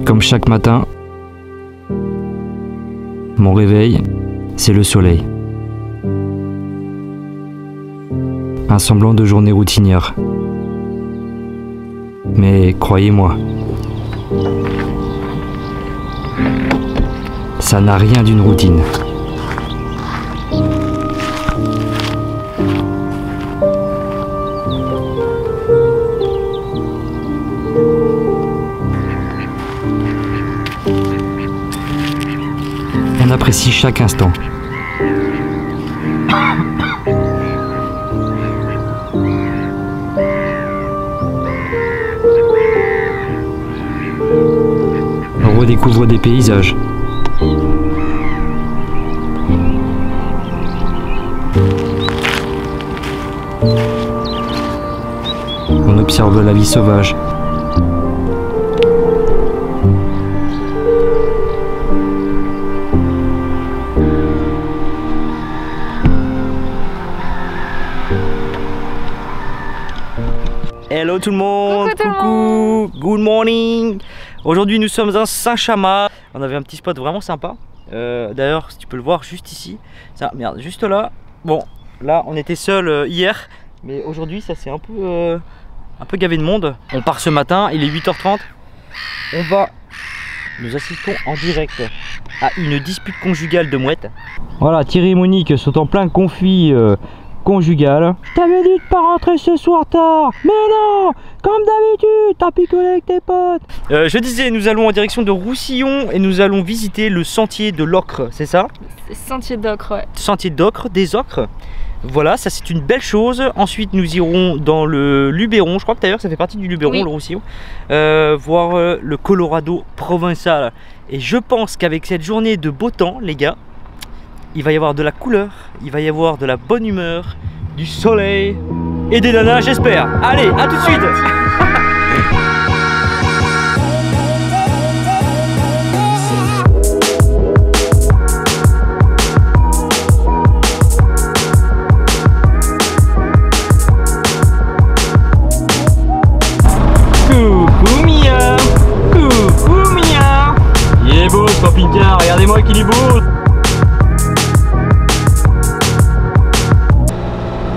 comme chaque matin, mon réveil, c'est le soleil. Un semblant de journée routinière. Mais croyez-moi, ça n'a rien d'une routine. On apprécie chaque instant. On redécouvre des paysages. On observe la vie sauvage. Hello tout le monde, coucou, good morning. Aujourd'hui nous sommes à Saint-Chamas. On avait un petit spot vraiment sympa. D'ailleurs, si tu peux le voir juste ici. Ça, merde, juste là. Bon, là on était seul hier, mais aujourd'hui ça s'est un peu gavé de monde. On part ce matin, il est 8h30. Nous assistons en direct à une dispute conjugale de mouettes. Voilà, Thierry et Monique sont en plein conflit conjugal. Je t'avais dit de pas rentrer ce soir tard. Mais non, comme d'habitude, t'as picolé avec tes potes. Je disais, nous allons en direction de Roussillon et nous allons visiter le sentier de l'Ocre, c'est ça? Sentier d'Ocre, ouais. Sentier d'Ocre, des Ocres. Voilà, ça c'est une belle chose. Ensuite nous irons dans le Luberon. Je crois que d'ailleurs ça fait partie du Luberon, oui. Le Roussillon. Voir le Colorado provençal. Et je pense qu'avec cette journée de beau temps, les gars, il va y avoir de la couleur, il va y avoir de la bonne humeur, du soleil et des nanas, j'espère. Allez, à tout de suite. Coucou Mia. Coucou Mia. Il est beau ce camping-car, regardez-moi qu'il est beau.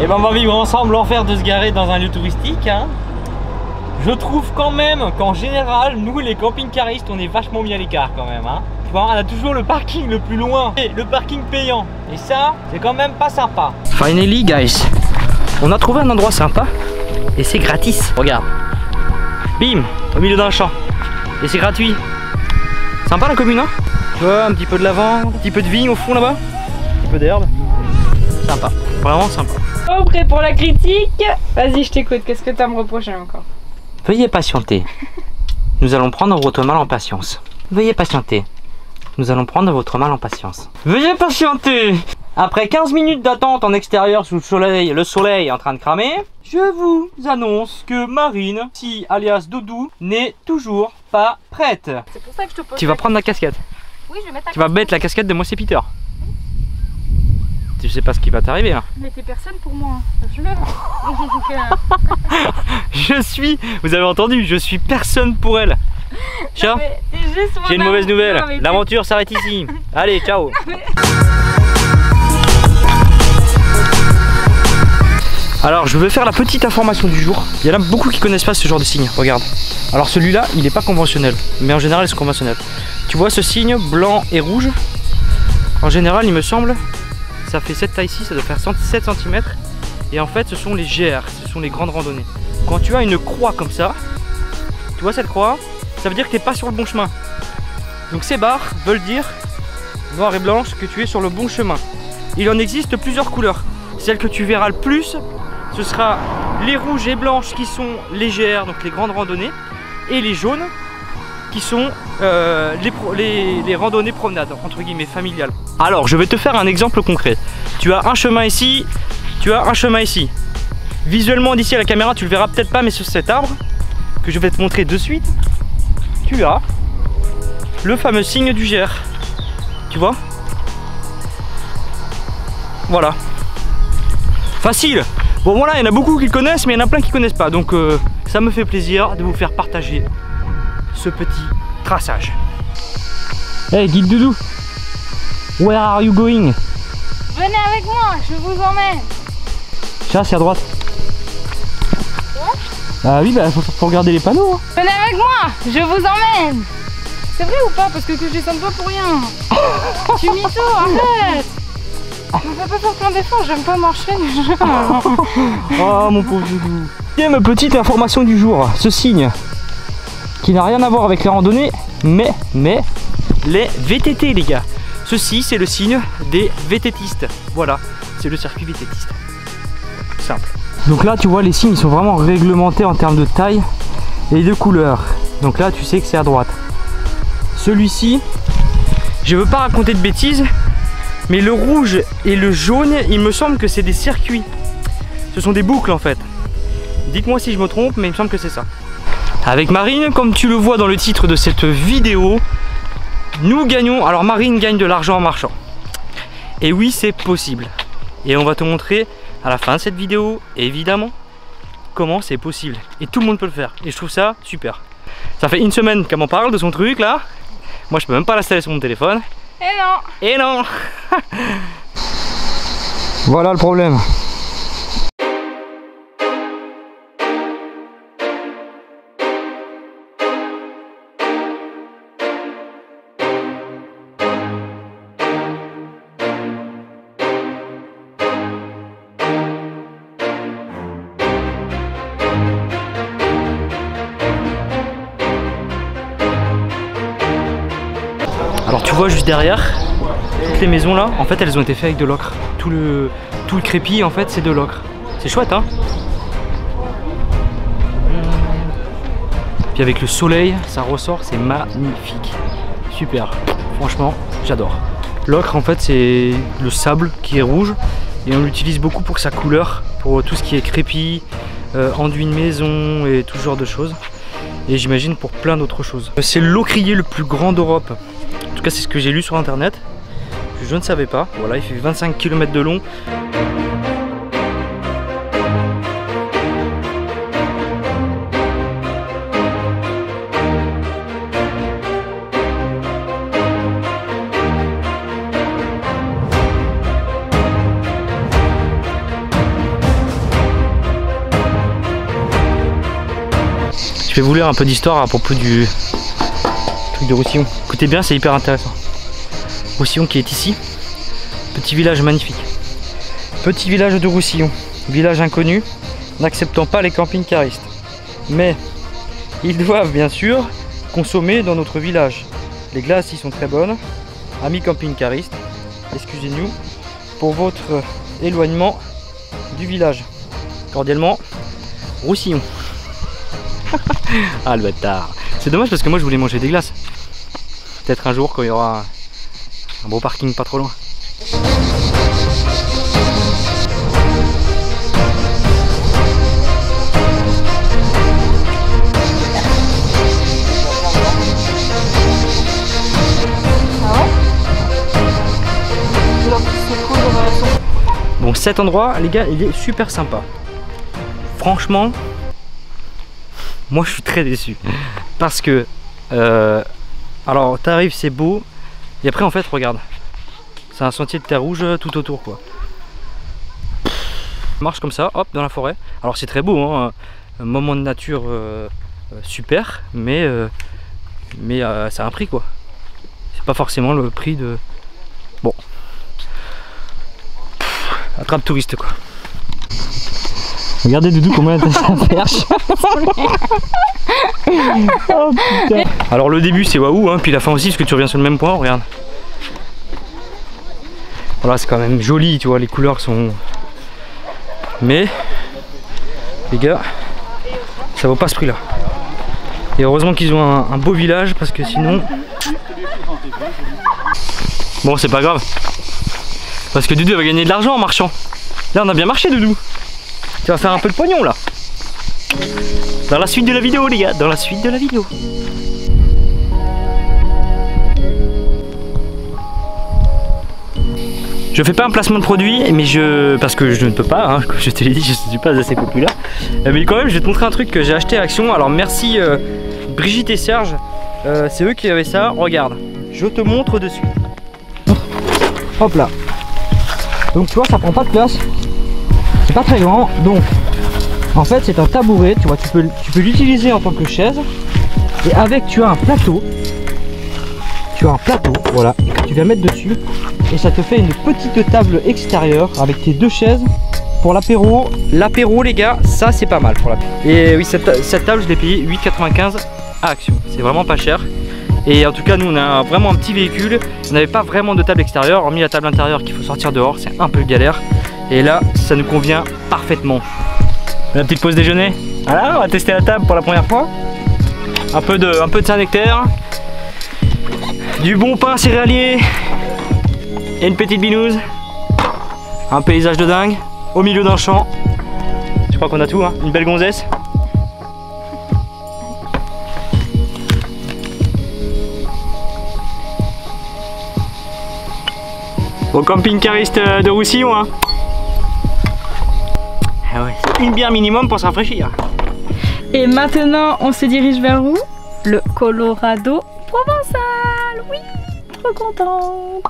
Et ben on va vivre ensemble l'enfer de se garer dans un lieu touristique, hein. Je trouve quand même qu'en général, nous les camping-caristes, on est vachement mis à l'écart quand même, hein. Tu vois, on a toujours le parking le plus loin et le parking payant. Et ça, c'est quand même pas sympa. Finally guys, on a trouvé un endroit sympa et c'est gratis. Regarde, bim, au milieu d'un champ. Et c'est gratuit. Sympa la commune, hein. Tu vois, un petit peu de lavande, un petit peu de vigne au fond là-bas, un petit peu d'herbe. Sympa, vraiment sympa. Oh, prêt pour la critique? Vas-y, je t'écoute, qu'est-ce que tu as à me reprocher encore? Veuillez patienter. Nous allons prendre votre mal en patience. Veuillez patienter. Nous allons prendre votre mal en patience. Veuillez patienter. Après 15 minutes d'attente en extérieur sous le soleil est en train de cramer, je vous annonce que Marine, si alias Doudou, n'est toujours pas prête. C'est pour ça que je te pose. Tu vas prendre la casquette. Oui, je vais mettre la casquette. Tu vas mettre la casquette de moi c'est Peter. Tu sais pas ce qui va t'arriver là. Mais t'es personne pour moi. Je suis, vous avez entendu, je suis personne pour elle. Ciao. J'ai une mauvaise nouvelle. L'aventure s'arrête ici. Allez, ciao. Alors je vais faire la petite information du jour. Il y en a beaucoup qui connaissent pas ce genre de signe. Regarde. Alors celui-là, il n'est pas conventionnel. Mais en général, ils sont conventionnels. Tu vois ce signe blanc et rouge? En général, il me semble, ça fait cette taille-ci, ça doit faire 7 cm. Et en fait, ce sont les GR, ce sont les grandes randonnées. Quand tu as une croix comme ça, tu vois cette croix, ça veut dire que tu n'es pas sur le bon chemin. Donc ces barres veulent dire, noir et blanche, que tu es sur le bon chemin. Il en existe plusieurs couleurs. Celle que tu verras le plus, ce sera les rouges et blanches qui sont les GR, donc les grandes randonnées, et les jaunes qui sont les randonnées promenades, entre guillemets, familiales. Alors, je vais te faire un exemple concret. Tu as un chemin ici, tu as un chemin ici. Visuellement, d'ici à la caméra, tu le verras peut-être pas, mais sur cet arbre, que je vais te montrer de suite, tu as le fameux signe du GR. Tu vois? Voilà. Facile. Bon voilà, il y en a beaucoup qui connaissent, mais il y en a plein qui connaissent pas. Donc ça me fait plaisir de vous faire partager ce petit traçage. Hey, guide doudou, where are you going? Venez avec moi, je vous emmène. Chat, c'est à droite. Ah oui, bah faut regarder les panneaux. Hein. Venez avec moi, je vous emmène. C'est vrai ou pas? Parce que je descende pas pour rien. Tu mytho, arrête. Je me fais pas faire plein d'efforts, j'aime pas marcher. Oh mon pauvre doudou. Deuxième petite information du jour, ce signe qui n'a rien à voir avec les randonnées, mais les VTT les gars. Ceci c'est le signe des VTTistes. Voilà, c'est le circuit VTTiste. Simple. Donc là tu vois les signes ils sont vraiment réglementés en termes de taille et de couleur. Donc là tu sais que c'est à droite. Celui-ci, je veux pas raconter de bêtises, mais le rouge et le jaune, il me semble que c'est des circuits. Ce sont des boucles en fait. Dites-moi si je me trompe, mais il me semble que c'est ça. Avec Marine, comme tu le vois dans le titre de cette vidéo, nous gagnons. Alors Marine gagne de l'argent en marchant. Et oui, c'est possible. Et on va te montrer à la fin de cette vidéo, évidemment, comment c'est possible. Et tout le monde peut le faire. Et je trouve ça super. Ça fait une semaine qu'elle m'en parle de son truc là. Moi, je peux même pas l'installer sur mon téléphone. Et non. Et non. Voilà le problème. Alors tu vois juste derrière, toutes les maisons là, en fait elles ont été faites avec de l'ocre. Tout le crépi en fait c'est de l'ocre. C'est chouette hein. Puis avec le soleil, ça ressort, c'est magnifique. Super, franchement j'adore. L'ocre en fait c'est le sable qui est rouge et on l'utilise beaucoup pour sa couleur, pour tout ce qui est crépi, enduit de maison et tout ce genre de choses. Et j'imagine pour plein d'autres choses. C'est l'ocrier le plus grand d'Europe. En tout cas c'est ce que j'ai lu sur internet. Je ne savais pas. Voilà, il fait 25 km de long. Je vais vous lire un peu d'histoire à propos du truc de Roussillon. Écoutez bien, c'est hyper intéressant. Roussillon qui est ici, petit village magnifique. Petit village de Roussillon, village inconnu, n'acceptant pas les camping-caristes. Mais ils doivent bien sûr consommer dans notre village. Les glaces y sont très bonnes. Amis camping-caristes, excusez-nous pour votre éloignement du village. Cordialement, Roussillon. Ah le bâtard. C'est dommage parce que moi je voulais manger des glaces. Peut-être un jour quand il y aura un beau parking pas trop loin. Bon, cet endroit, les gars, il est super sympa. Franchement, moi je suis très déçu. Parce que, alors t'arrives, c'est beau. Et après, en fait, regarde. C'est un sentier de terre rouge tout autour, quoi. On marche comme ça, hop, dans la forêt. Alors c'est très beau, hein, un moment de nature super. Mais ça a un prix, quoi. C'est pas forcément le prix de... Bon. Attrape touriste quoi. Regardez Doudou comment elle a sa perche. Oh putain. Alors le début c'est waouh hein, puis la fin aussi parce que tu reviens sur le même point, regarde. Voilà c'est quand même joli tu vois, les couleurs sont... Mais les gars, ça vaut pas ce prix là. Et heureusement qu'ils ont un beau village parce que sinon... Bon c'est pas grave. Parce que Doudou va gagner de l'argent en marchant. Là on a bien marché Doudou. Tu vas faire un peu de pognon là. Dans la suite de la vidéo les gars, dans la suite de la vidéo. Je fais pas un placement de produit, mais parce que je ne peux pas, hein, comme je te l'ai dit, je ne suis pas assez populaire. Mais quand même je vais te montrer un truc que j'ai acheté à Action. Alors merci Brigitte et Serge C'est eux qui avaient ça. Regarde, je te montre de suite. Hop là. Donc tu vois, ça prend pas de place. C'est pas très grand. Donc en fait c'est un tabouret. Tu vois, tu peux l'utiliser en tant que chaise. Et avec tu as un plateau. Tu as un plateau, voilà, que tu viens mettre dessus. Et ça te fait une petite table extérieure avec tes 2 chaises pour l'apéro. L'apéro les gars, ça c'est pas mal pour l'apéro. Et oui, cette table je l'ai payée 8,95 à Action. C'est vraiment pas cher. Et en tout cas nous on a vraiment un petit véhicule. On n'avait pas vraiment de table extérieure, hormis la table intérieure qu'il faut sortir dehors, c'est un peu galère. Et là ça nous convient parfaitement. La petite pause déjeuner. Voilà, on va tester la table pour la première fois. Un peu de Saint-Nectaire, du bon pain céréalier et une petite binouse. Un paysage de dingue au milieu d'un champ. Je crois qu'on a tout, hein. Une belle gonzesse. Au camping-cariste de Roussillon, hein. Ah ouais, une bière minimum pour se rafraîchir. Et maintenant, on se dirige vers où? Le Colorado provençal. Oui, trop contente.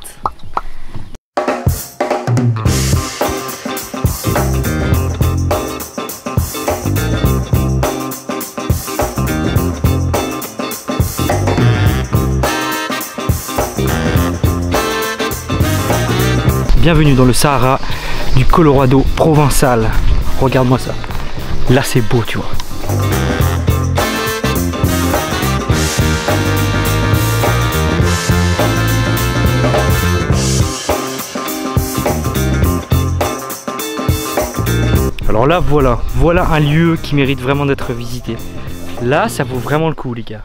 Bienvenue dans le Sahara du Colorado provençal. Regarde-moi ça. Là c'est beau, tu vois. Alors là voilà un lieu qui mérite vraiment d'être visité. Là ça vaut vraiment le coup les gars.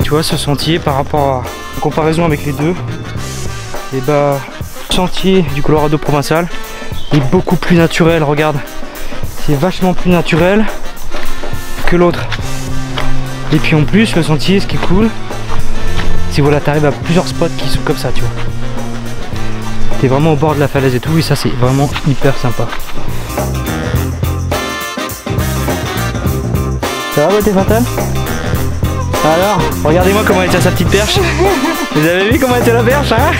Tu vois ce sentier par rapport à la comparaison avec les deux, et bah le sentier du Colorado provençal est beaucoup plus naturel, regarde. C'est vachement plus naturel que l'autre. Et puis en plus le sentier, ce qui est cool, c'est voilà, t'arrives à plusieurs spots qui sont comme ça, tu vois. T'es vraiment au bord de la falaise et tout, et ça c'est vraiment hyper sympa. Ça va, beauté fatale? Alors, regardez-moi comment elle tient sa petite perche. Vous avez vu comment elle tient la perche, hein?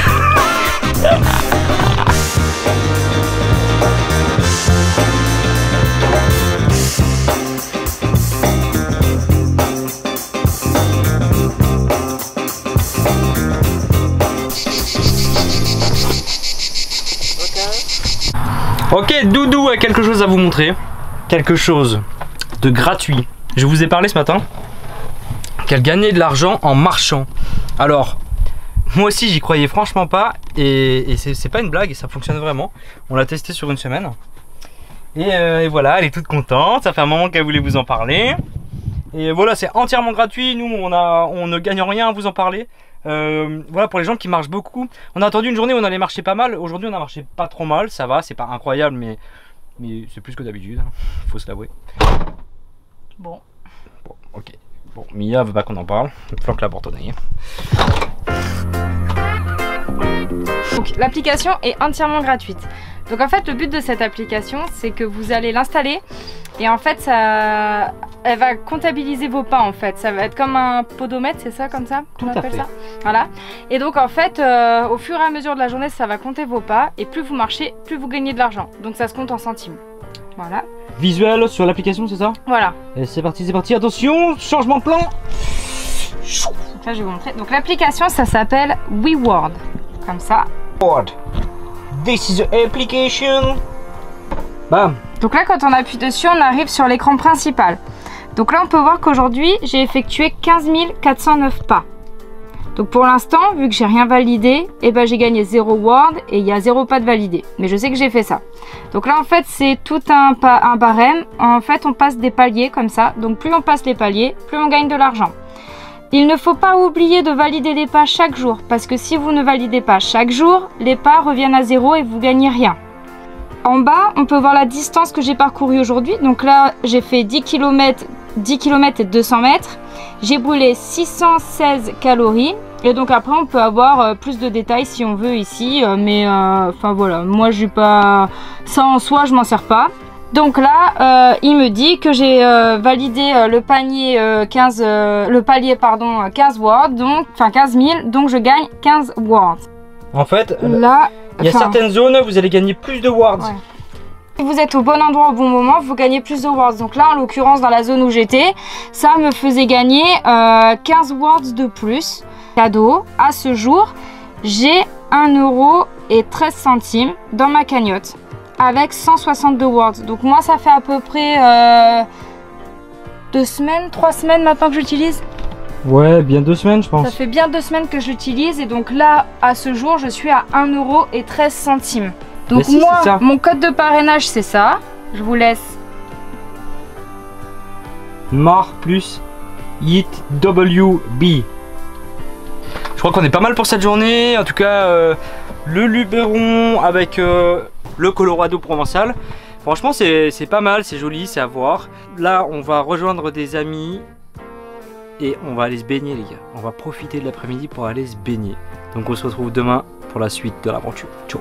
Ok, Doudou a quelque chose à vous montrer. Quelque chose de gratuit. Je vous ai parlé ce matin qu'elle gagnait de l'argent en marchant. Alors, moi aussi j'y croyais franchement pas. Et c'est pas une blague, ça fonctionne vraiment. On l'a testé sur une semaine. Et voilà, elle est toute contente. Ça fait un moment qu'elle voulait vous en parler. Et voilà, c'est entièrement gratuit. Nous, on ne gagne rien à vous en parler. Voilà, pour les gens qui marchent beaucoup. On a attendu une journée où on allait marcher pas mal. Aujourd'hui on a marché pas trop mal, ça va, c'est pas incroyable, mais c'est plus que d'habitude, hein. Faut se l'avouer. Bon, ok. Bon, Mia veut pas qu'on en parle. Flanque la porte au nez. donc l'application est entièrement gratuite. Donc en fait le but de cette application c'est que vous allez l'installer et en fait elle va comptabiliser vos pas en fait. Ça va être comme un podomètre, c'est ça comme ça qu'on appelle ça? Voilà. Et donc en fait au fur et à mesure de la journée ça va compter vos pas et plus vous marchez, plus vous gagnez de l'argent. Donc ça se compte en centimes. Voilà. Visuel sur l'application, c'est ça? Voilà. Et c'est parti, attention, changement de plan. Donc là je vais vous montrer. Donc l'application ça s'appelle WeWord. Comme ça. This is the application. Bam. Donc là quand on appuie dessus on arrive sur l'écran principal. Donc là on peut voir qu'aujourd'hui j'ai effectué 15 409 pas. Donc pour l'instant vu que j'ai rien validé, et ben j'ai gagné 0 word et il y a 0 pas de validé. Mais je sais que j'ai fait ça. Donc là en fait c'est tout un barème. En fait on passe des paliers comme ça. Donc plus on passe les paliers, plus on gagne de l'argent. Il ne faut pas oublier de valider les pas chaque jour. Parce que si vous ne validez pas chaque jour, les pas reviennent à 0 et vous gagnez rien. En bas on peut voir la distance que j'ai parcourue aujourd'hui. Donc là j'ai fait 10 km et 200 mètres. J'ai brûlé 616 calories Et donc après on peut avoir plus de détails si on veut ici, mais enfin voilà, moi j'ai pas ça en soi, je m'en sers pas. Donc là il me dit que j'ai validé le panier 15 words, donc enfin 15 000, donc je gagne 15 words. En fait, là il y a certaines zones où vous allez gagner plus de words. Ouais. Si vous êtes au bon endroit au bon moment, vous gagnez plus de words. Donc là, en l'occurrence, dans la zone où j'étais, ça me faisait gagner 15 words de plus. Cadeau, à ce jour, j'ai 1,13 € dans ma cagnotte avec 162 words. Donc moi, ça fait à peu près 2 semaines, 3 semaines maintenant que j'utilise. Ouais, bien 2 semaines, je pense. Ça fait bien 2 semaines que je l'utilise et donc là, à ce jour, je suis à 1,13 €. Donc si, moi, mon code de parrainage, c'est ça. Je vous laisse. Mar plus YitWB. Je crois qu'on est pas mal pour cette journée. En tout cas, le Luberon avec le Colorado provençal. Franchement, c'est pas mal, c'est joli, c'est à voir. Là, on va rejoindre des amis et on va aller se baigner, les gars. On va profiter de l'après-midi pour aller se baigner. Donc on se retrouve demain pour la suite de l'aventure. Ciao.